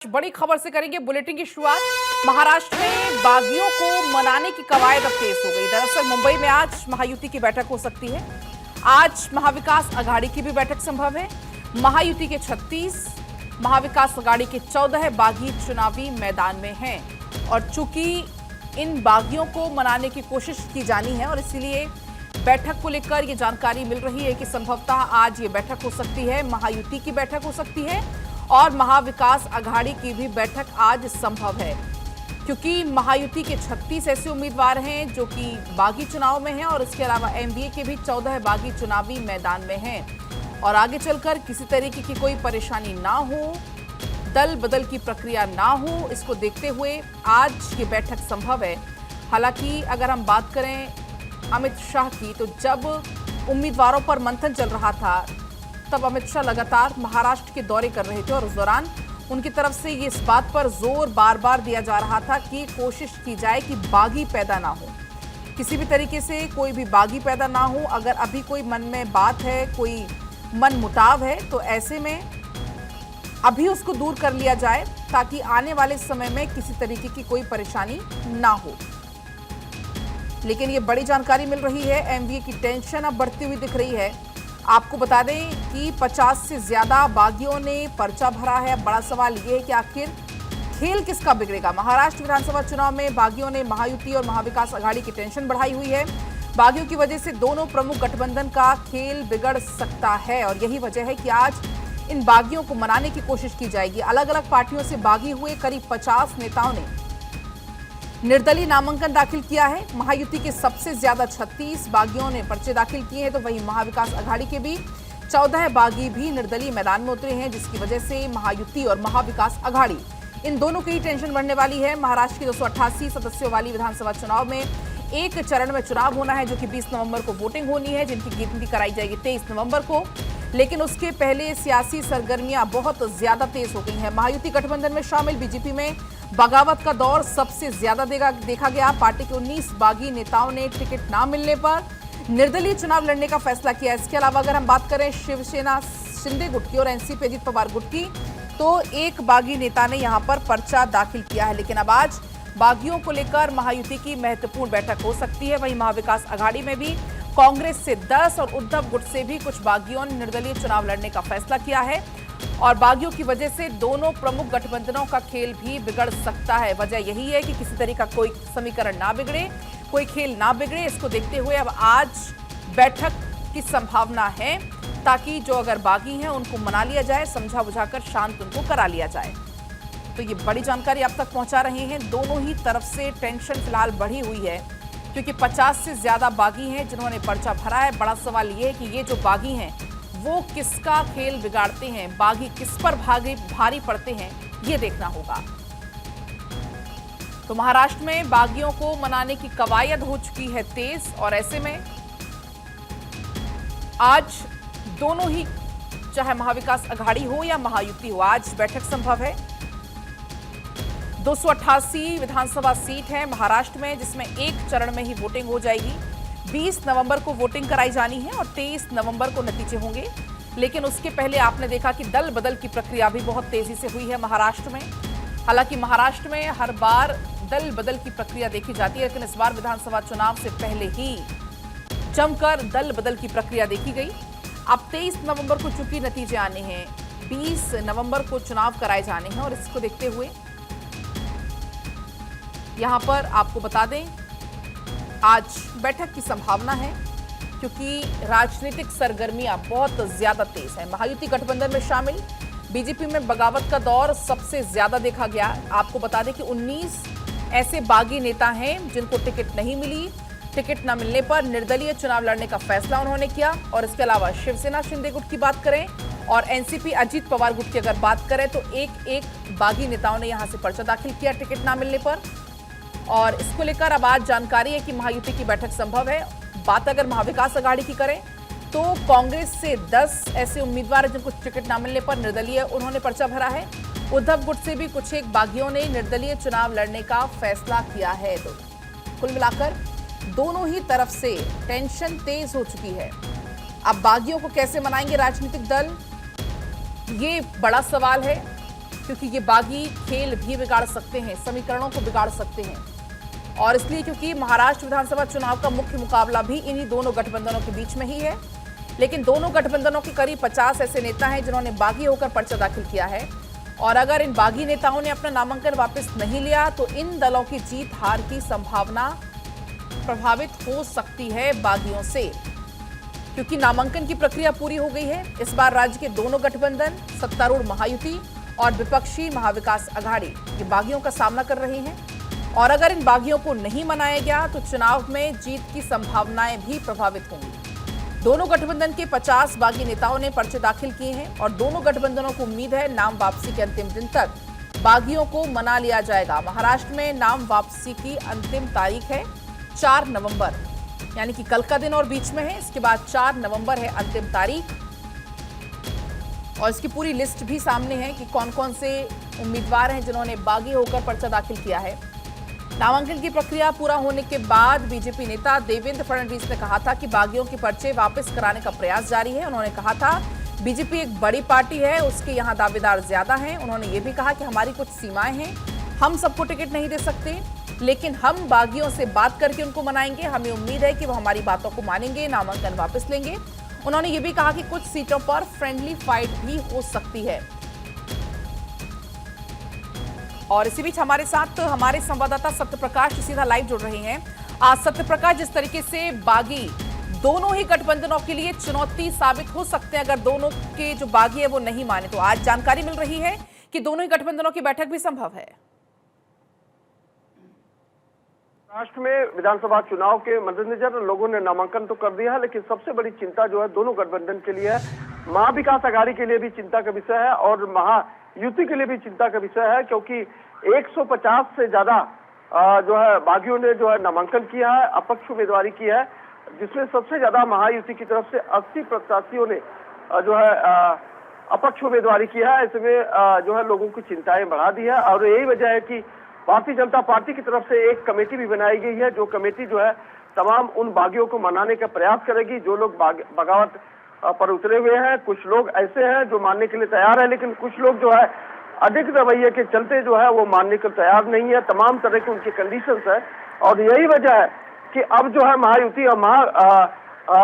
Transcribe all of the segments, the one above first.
बड़ी खबर से करेंगे बुलेटिन की शुरुआत। महाराष्ट्र में बागियों को मनाने की कवायद अब तेज हो गई। दरअसल मुंबई में आज महायुति की बैठक हो सकती है। आज महाविकास अघाड़ी की भी बैठक संभव है। महायुति के 36, महाविकास अघाड़ी के 14 बागी चुनावी मैदान में हैं और चूंकि इन बागियों को मनाने की कोशिश की जानी है और इसीलिए बैठक को लेकर ये जानकारी मिल रही है कि संभवतः आज ये बैठक हो सकती है। महायुति की बैठक हो सकती है और महाविकास अघाड़ी की भी बैठक आज संभव है, क्योंकि महायुति के 36 ऐसे उम्मीदवार हैं जो कि बागी चुनाव में हैं और इसके अलावा एमवीए के भी 14 बागी चुनावी मैदान में हैं। और आगे चलकर किसी तरीके की कोई परेशानी ना हो, दल बदल की प्रक्रिया ना हो, इसको देखते हुए आज ये बैठक संभव है। हालांकि अगर हम बात करें अमित शाह की, तो जब उम्मीदवारों पर मंथन चल रहा था तब अमित शाह लगातार महाराष्ट्र के दौरे कर रहे थे और उस दौरान उनकी तरफ से ये इस बात पर जोर बार बार दिया जा रहा था कि कोशिश की जाए कि बागी पैदा ना हो, किसी भी तरीके से कोई भी बागी पैदा ना हो। अगर अभी कोई मन में बात है, कोई मन मुटाव है, तो ऐसे में अभी उसको दूर कर लिया जाए ताकि आने वाले समय में किसी तरीके की कोई परेशानी ना हो। लेकिन ये बड़ी जानकारी मिल रही है, एमवीए की टेंशन अब बढ़ती हुई दिख रही है। आपको बता दें कि 50 से ज्यादा बागियों ने पर्चा भरा है। बड़ा सवाल यह है कि आखिर खेल किसका बिगड़ेगा। महाराष्ट्र विधानसभा चुनाव में बागियों ने महायुति और महाविकास अघाड़ी की टेंशन बढ़ाई हुई है। बागियों की वजह से दोनों प्रमुख गठबंधन का खेल बिगड़ सकता है और यही वजह है कि आज इन बागियों को मनाने की कोशिश की जाएगी। अलग अलग पार्टियों से बागी हुए करीब 50 नेताओं ने निर्दलीय नामांकन दाखिल किया है। महायुति के सबसे ज्यादा 36 बागियों ने पर्चे दाखिल किए हैं, तो वहीं महाविकास अघाड़ी के भी 14 बागी भी निर्दलीय मैदान में उतरे हैं, जिसकी वजह से महायुति और महाविकास अघाड़ी इन दोनों की टेंशन बढ़ने वाली है। महाराष्ट्र की 288 सदस्यों वाली विधानसभा चुनाव में एक चरण में चुनाव होना है, जो कि 20 नवंबर को वोटिंग होनी है, जिनकी गिनती कराई जाएगी 23 नवंबर को। लेकिन उसके पहले सियासी सरगर्मियां बहुत ज्यादा तेज हो गई हैं। महायुति गठबंधन में शामिल बीजेपी में बगावत का दौर सबसे ज्यादा देखा गया। पार्टी के 19 बागी नेताओं ने टिकट ना मिलने पर निर्दलीय चुनाव लड़ने का फैसला किया। इसके अलावा अगर हम बात करें शिवसेना शिंदे गुट की और एनसीपी अजित पवार गुट की, तो एक बागी नेता ने यहां पर पर्चा दाखिल किया है। लेकिन अब आज बागियों को लेकर महायुति की महत्वपूर्ण बैठक हो सकती है। वहीं महाविकास अघाड़ी में भी कांग्रेस से 10 और उद्धव गुट से भी कुछ बागियों ने निर्दलीय चुनाव लड़ने का फैसला किया है और बागियों की वजह से दोनों प्रमुख गठबंधनों का खेल भी बिगड़ सकता है। वजह यही है कि किसी तरह का कोई समीकरण ना बिगड़े, कोई खेल ना बिगड़े। इसको देखते हुए अब आज बैठक की संभावना है, ताकि जो अगर बागी हैं उनको मना लिया जाए, समझा बुझाकर शांत उनको करा लिया जाए। तो ये बड़ी जानकारी आप तक पहुंचा रहे हैं। दोनों ही तरफ से टेंशन फिलहाल बढ़ी हुई है, क्योंकि 50 से ज्यादा बागी हैं जिन्होंने पर्चा भरा है। बड़ा सवाल ये है कि ये जो बागी हैं वो किसका खेल बिगाड़ते हैं, बागी किस पर भारी पड़ते हैं, ये देखना होगा। तो महाराष्ट्र में बागियों को मनाने की कवायद हो चुकी है तेज और ऐसे में आज दोनों ही, चाहे महाविकास अघाड़ी हो या महायुति हो, आज बैठक संभव है। 288 विधानसभा सीट है महाराष्ट्र में, जिसमें एक चरण में ही वोटिंग हो जाएगी। 20 नवंबर को वोटिंग कराई जानी है और 23 नवंबर को नतीजे होंगे। लेकिन उसके पहले आपने देखा कि दल बदल की प्रक्रिया भी बहुत तेजी से हुई है महाराष्ट्र में। हालांकि महाराष्ट्र में हर बार दल बदल की प्रक्रिया देखी जाती है, लेकिन इस बार विधानसभा चुनाव से पहले ही जमकर दल बदल की प्रक्रिया देखी गई। अब 23 नवंबर को चूंकि नतीजे आने हैं, 20 नवंबर को चुनाव कराए जाने हैं और इसको देखते हुए यहां पर आपको बता दें आज बैठक की संभावना है, क्योंकि राजनीतिक सरगर्मियां बहुत ज्यादा तेज है। महायुति गठबंधन में शामिल बीजेपी में बगावत का दौर सबसे ज्यादा देखा गया। आपको बता दें कि 19 ऐसे बागी नेता हैं जिनको टिकट नहीं मिली। टिकट न मिलने पर निर्दलीय चुनाव लड़ने का फैसला उन्होंने किया। और इसके अलावा शिवसेना शिंदे गुट की बात करें और एनसीपी अजित पवार गुट की अगर बात करें, तो एक बागी नेताओं ने यहां से पर्चा दाखिल किया टिकट न मिलने पर। और इसको लेकर अब आज जानकारी है कि महायुति की बैठक संभव है। बात अगर महाविकास अघाड़ी की करें, तो कांग्रेस से 10 ऐसे उम्मीदवार हैं जिनको टिकट न मिलने पर निर्दलीय उन्होंने पर्चा भरा है। उद्धव गुट से भी कुछ एक बागियों ने निर्दलीय चुनाव लड़ने का फैसला किया है। तो कुल मिलाकर दोनों ही तरफ से टेंशन तेज हो चुकी है। अब बागियों को कैसे मनाएंगे राजनीतिक दल, ये बड़ा सवाल है। क्योंकि ये बागी खेल भी बिगाड़ सकते हैं, समीकरणों को बिगाड़ सकते हैं। और इसलिए क्योंकि महाराष्ट्र विधानसभा चुनाव का मुख्य मुकाबला भी इन्हीं दोनों गठबंधनों के बीच में ही है। लेकिन दोनों गठबंधनों के करीब 50 ऐसे नेता हैं जिन्होंने बागी होकर पर्चा दाखिल किया है, और अगर इन बागी नेताओं ने अपना नामांकन वापस नहीं लिया तो इन दलों की जीत हार की संभावना प्रभावित हो सकती है बागियों से, क्योंकि नामांकन की प्रक्रिया पूरी हो गई है। इस बार राज्य के दोनों गठबंधन, सत्तारूढ़ महायुति और विपक्षी महाविकास अघाड़ी, ये बागियों का सामना कर रही हैं, और अगर इन बागियों को नहीं मनाया गया तो चुनाव में जीत की संभावनाएं भी प्रभावित होंगी। दोनों गठबंधन के 50 बागी नेताओं ने पर्चे दाखिल किए हैं और दोनों गठबंधनों को उम्मीद है नाम वापसी के अंतिम दिन तक बागियों को मना लिया जाएगा। महाराष्ट्र में नाम वापसी की अंतिम तारीख है 4 नवंबर, यानी कि कल का दिन और बीच में है। इसके बाद 4 नवंबर है अंतिम तारीख, और इसकी पूरी लिस्ट भी सामने है कि कौन कौन से उम्मीदवार हैं जिन्होंने बागी होकर पर्चा दाखिल किया है। नामांकन की प्रक्रिया पूरा होने के बाद बीजेपी नेता देवेंद्र फडणवीस ने कहा था कि बागियों के पर्चे वापस कराने का प्रयास जारी है। उन्होंने कहा था बीजेपी एक बड़ी पार्टी है, उसके यहाँ दावेदार ज्यादा हैं। उन्होंने ये भी कहा कि हमारी कुछ सीमाएं हैं, हम सबको टिकट नहीं दे सकते, लेकिन हम बागियों से बात करके उनको मनाएंगे। हमें उम्मीद है कि वो हमारी बातों को मानेंगे, नामांकन वापस लेंगे। उन्होंने ये भी कहा कि कुछ सीटों पर फ्रेंडली फाइट भी हो सकती है। और इसी बीच हमारे साथ हमारे संवाददाता सत्यप्रकाश सीधा लाइव जुड़ रहे हैं। आज सत्यप्रकाश, जिस तरीके से बागी दोनों ही गठबंधनों के लिए चुनौती साबित हो सकते हैं अगर दोनों के जो बागी है वो नहीं माने, तो आज जानकारी मिल रही है कि दोनों ही गठबंधनों की बैठक भी संभव है। महाराष्ट्र में विधानसभा चुनाव के मद्देनजर लोगों ने नामांकन तो कर दिया है, लेकिन सबसे बड़ी चिंता जो है दोनों गठबंधन के लिए है। महाविकास अघाड़ी के लिए भी चिंता का विषय है और महायुति के लिए भी चिंता का विषय है, क्योंकि 150 से ज्यादा जो है बागियों ने जो है नामांकन किया है, अपक्ष उम्मीदवारी की है, जिसमें सबसे ज्यादा महायुति की तरफ से 80 प्रत्याशियों ने जो है अपक्ष उम्मीदवारी किया है। इसमें जो है लोगों की चिंताएं बढ़ा दी है, और यही वजह है कि भारतीय जनता पार्टी की तरफ से एक कमेटी भी बनाई गई है, जो कमेटी जो है तमाम उन बागियों को मनाने का प्रयास करेगी जो लोग बगावत पर उतरे हुए हैं। कुछ लोग ऐसे हैं जो मानने के लिए तैयार है, लेकिन कुछ लोग जो है अधिक रवैये के चलते जो है वो मानने को तैयार नहीं है। तमाम तरह के उनके कंडीशंस है, और यही वजह है कि अब जो है महायुति और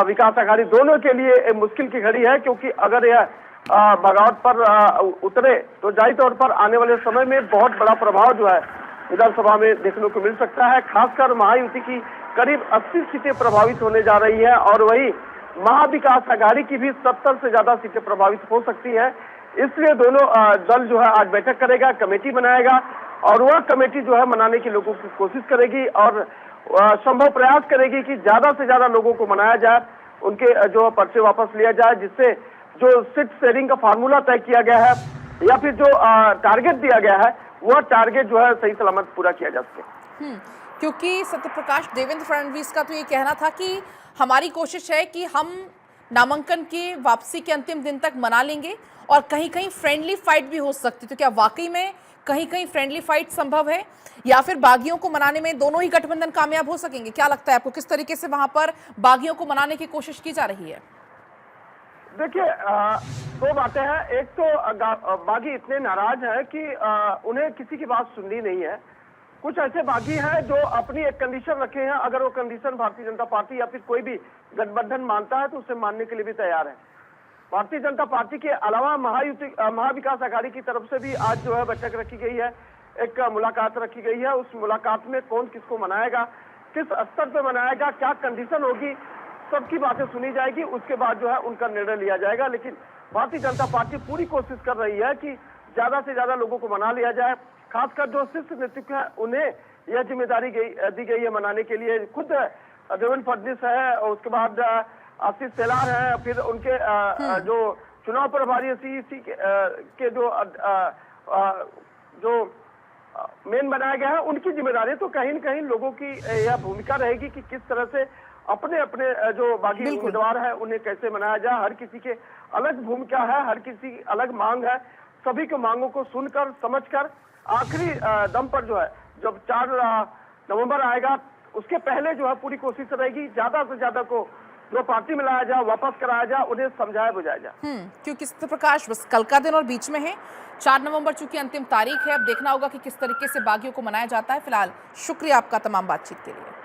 विकास अघाड़ी दोनों के लिए मुश्किल की घड़ी है, क्योंकि अगर यह बगावत पर उतरे तो जाहिर तौर पर आने वाले समय में बहुत बड़ा प्रभाव जो है विधानसभा में देखने को मिल सकता है। खासकर महायुति की करीब 80 सीटें प्रभावित होने जा रही है, और वही महाविकास अघाड़ी की भी 70 से ज्यादा सीटें प्रभावित हो सकती है। इसलिए दोनों दल जो है आज बैठक करेगा, कमेटी बनाएगा, और वह कमेटी जो है मनाने की लोगों की कोशिश करेगी और संभव प्रयास करेगी कि ज्यादा से ज्यादा लोगों को मनाया जाए, उनके जो पर्चे वापस लिया जाए, जिससे जो सीट शेयरिंग का फार्मूला तय किया गया है या फिर जो टारगेट दिया गया है वह टारगेट जो है सही सलामत पूरा किया जा सके। क्योंकि सत्यप्रकाश, देवेंद्र फडणवीस का तो ये कहना था कि हमारी कोशिश है कि हम नामांकन की वापसी के अंतिम दिन तक मना लेंगे, और कहीं कहीं फ्रेंडली फाइट भी हो सकती। तो क्या वाकई में कहीं कहीं फ्रेंडली फाइट संभव है, या फिर बागियों को मनाने में दोनों ही गठबंधन कामयाब हो सकेंगे? क्या लगता है आपको, किस तरीके से वहां पर बागियों को मनाने की कोशिश की जा रही है? देखिए, दो बातें हैं। एक तो बागी इतने नाराज है कि उन्हें किसी की बात सुननी नहीं है। कुछ ऐसे बागी हैं जो अपनी एक कंडीशन रखे हैं, अगर वो कंडीशन भारतीय जनता पार्टी या फिर कोई भी गठबंधन मानता है तो उसे मानने के लिए भी तैयार है। भारतीय जनता पार्टी के अलावा महाविकास अघाड़ी की तरफ से भी आज जो है बैठक रखी गई है, एक मुलाकात रखी गई है। उस मुलाकात में कौन किसको मनाएगा, किस स्तर पर मनाएगा, क्या कंडीशन होगी, सबकी बातें सुनी जाएगी। उसके बाद जो है उनका निर्णय लिया जाएगा। लेकिन भारतीय जनता पार्टी पूरी कोशिश कर रही है कि ज्यादा से ज्यादा लोगों को मना लिया जाए। खासकर जो शीर्ष नेतृत्व है उन्हें यह जिम्मेदारी दी गई है मनाने के लिए। खुद देवेंद्र फडणवीस है, और उसके बाद आशीष शेलार है, फिर उनके जो चुनाव प्रभारी सीईसी के जो मेन बनाया गया है उनकी जिम्मेदारी। तो कहीं न कहीं लोगों की यह भूमिका रहेगी कि किस तरह से अपने अपने जो बागी उम्मीदवार है उन्हें कैसे मनाया जाए। हर किसी के अलग भूमिका है, हर किसी की अलग मांग है। सभी के मांगों को सुनकर समझकर आखिरी दम पर जो है जब 4 नवंबर आएगा उसके पहले जो है पूरी कोशिश रहेगी ज्यादा से ज्यादा को जो पार्टी में लाया जाए, वापस कराया जाए, उन्हें समझाया बुझाया जाए। क्योंकि सत्य प्रकाश बस कल का दिन और बीच में है 4 नवंबर चूंकि अंतिम तारीख है। अब देखना होगा कि किस तरीके से बागियों को मनाया जाता है। फिलहाल शुक्रिया आपका तमाम बातचीत के लिए।